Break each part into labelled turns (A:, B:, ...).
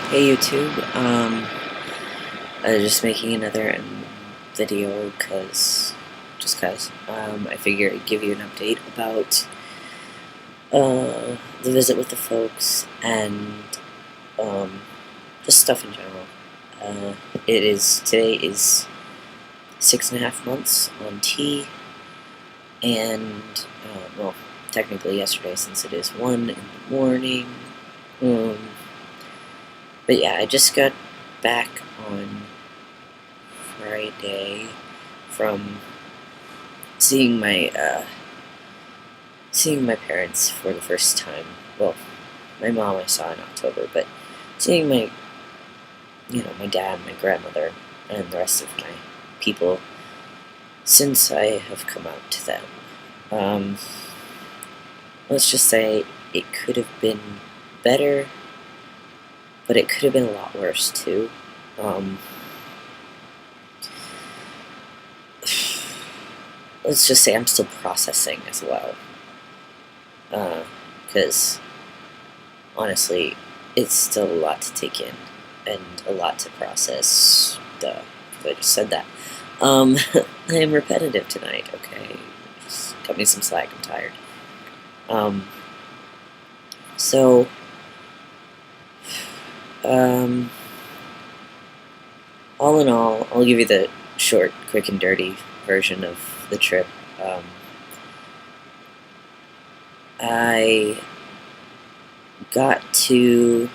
A: Hey YouTube, just making another video just cause I figure I'd give you an update about the visit with the folks and um, just stuff in general. Today is 6.5 months on T, and well, technically yesterday since it is 1 in the morning. Um, but yeah, I just got back on Friday from seeing my parents for the first time. Well, my mom I saw in October, but seeing my dad, my grandmother, and the rest of my people since I have come out to them. Um, let's just say it could have been better, but it could have been a lot worse too. Let's just say I'm still processing as well. Because honestly, it's still a lot to take in and a lot to process. Duh, because I just said that. I am repetitive tonight, okay? Just cut me some slack, I'm tired. Um, so, all in all, I'll give you the short, quick, and dirty version of the trip. I got to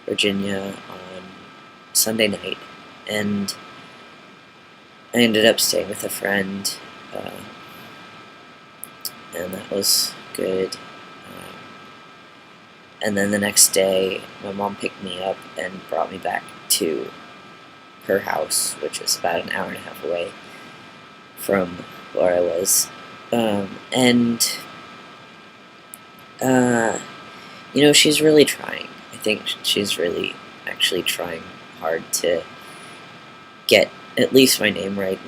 A: Virginia on Sunday night, and I ended up staying with a friend, and that was good. And then the next day, my mom picked me up and brought me back to her house, which is about an hour and a half away from where I was. And she's really trying. I think she's really actually trying hard to get at least my name right.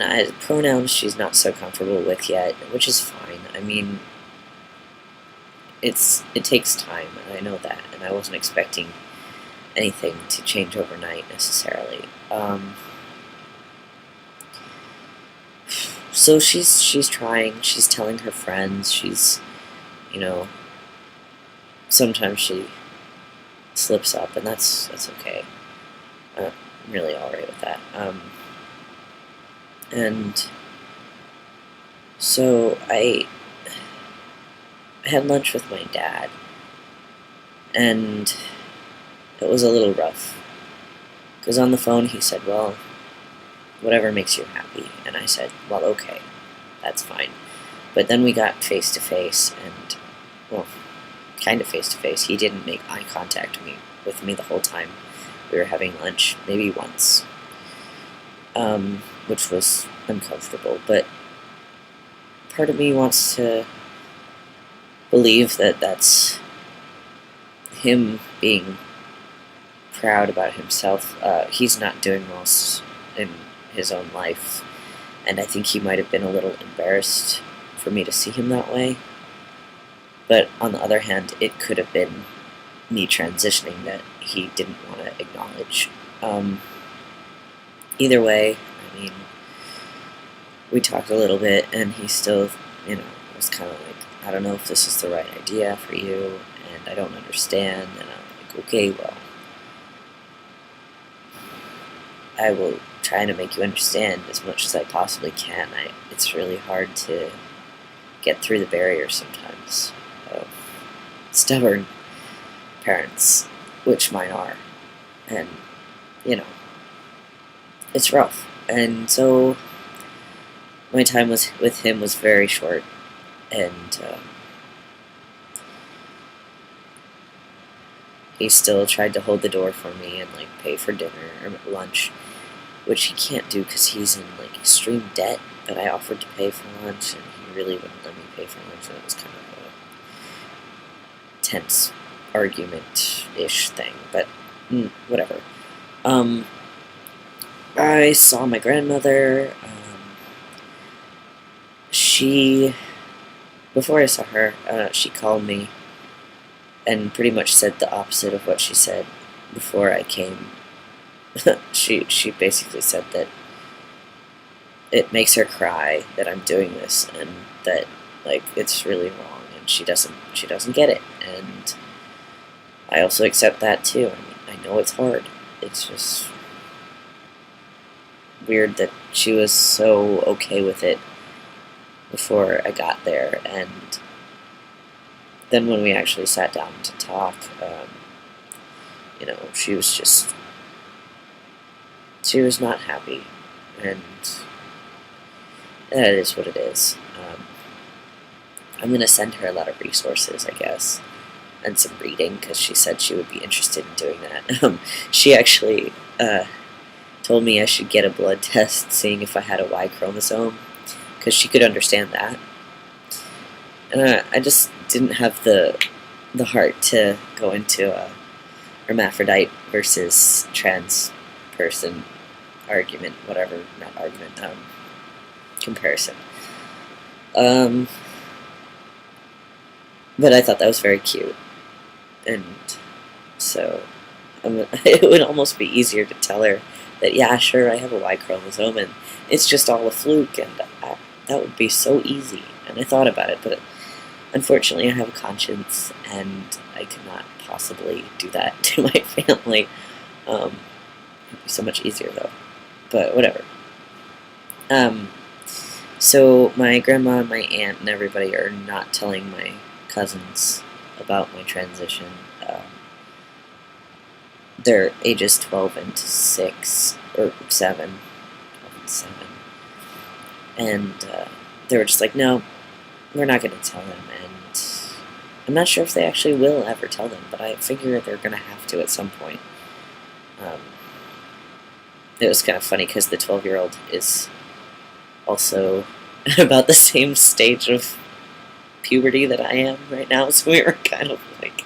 A: Pronouns she's not so comfortable with yet, which is fine. I mean, it takes time, and I know that, and I wasn't expecting anything to change overnight necessarily. So she's trying. She's telling her friends. Sometimes she slips up, and that's okay. I'm really all right with that. And so I had lunch with my dad, and it was a little rough. Because on the phone he said, well, whatever makes you happy. And I said, well, okay, that's fine. But then we got face to face, and, well, kind of face to face. He didn't make eye contact with me the whole time we were having lunch, maybe once, which was uncomfortable. But part of me wants to believe that that's him being proud about himself. He's not doing well in his own life, and I think he might have been a little embarrassed for me to see him that way. But on the other hand, it could have been me transitioning that he didn't want to acknowledge. Either way, I mean, we talked a little bit, and he still, was kind of like, I don't know if this is the right idea for you, and I don't understand. And I'm like, okay, well, I will try to make you understand as much as I possibly can. It's really hard to get through the barrier sometimes of stubborn parents, which mine are. And, it's rough. And so my time with him was very short, and he still tried to hold the door for me and pay for dinner or lunch, which he can't do because he's in extreme debt. But I offered to pay for lunch, and he really wouldn't let me pay for lunch, and it was kind of a tense argument-ish thing. But whatever. I saw my grandmother. Before I saw her, she called me and pretty much said the opposite of what she said before I came, she basically said that it makes her cry that I'm doing this, and that like it's really wrong, and she doesn't get it, and I also accept that too. I mean, I know it's hard. It's just weird that she was so okay with it before I got there, and then when we actually sat down to talk, she was not happy, and that is what it is. I'm gonna send her a lot of resources, I guess, and some reading, because she said she would be interested in doing that. She actually told me I should get a blood test seeing if I had a Y chromosome, because she could understand that. And I just didn't have the heart to go into a hermaphrodite versus trans person argument, whatever, not argument, comparison. But I thought that was very cute, and so it would almost be easier to tell her that, yeah, sure, I have a Y chromosome, and it's just all a fluke, and that would be so easy. And I thought about it, but unfortunately I have a conscience, and I could not possibly do that to my family. It'd be so much easier, though. But whatever. So my grandma and my aunt and everybody are not telling my cousins about my transition. They're ages 12 and 6, or 7, 12 and 7. And they were just like, no, we're not going to tell them. And I'm not sure if they actually will ever tell them, but I figure they're going to have to at some point. It was kind of funny because the 12-year-old is also about the same stage of puberty that I am right now, so we were kind of like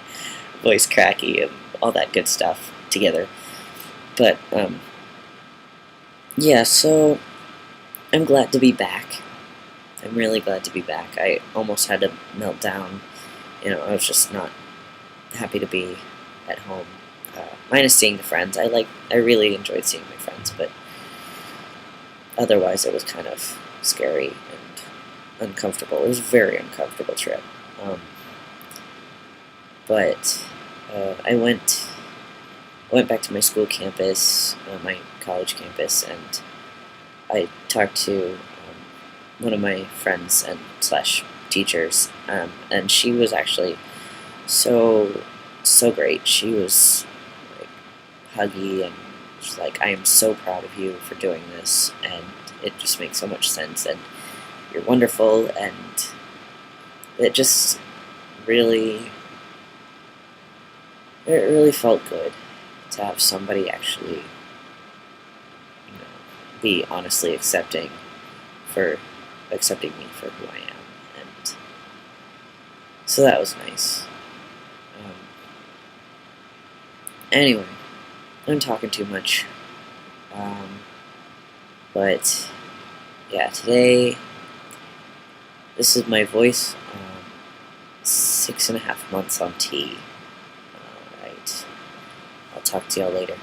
A: voice cracky and all that good stuff together. But yeah, so I'm glad to be back. I'm really glad to be back. I almost had to melt down. I was just not happy to be at home. Minus seeing the friends. I really enjoyed seeing my friends, but otherwise it was kind of scary and uncomfortable. It was a very uncomfortable trip. But I went back to my school campus, my college campus, and I talked to one of my friends and slash teachers, and she was actually so great. She was like huggy, and she's like, I am so proud of you for doing this, and it just makes so much sense, and you're wonderful. And it just really felt good to have somebody actually be honestly accepting me for who I am, and so that was nice. Anyway, I'm talking too much, but yeah, today this is my voice. 6.5 months on T. Alright, I'll talk to y'all later.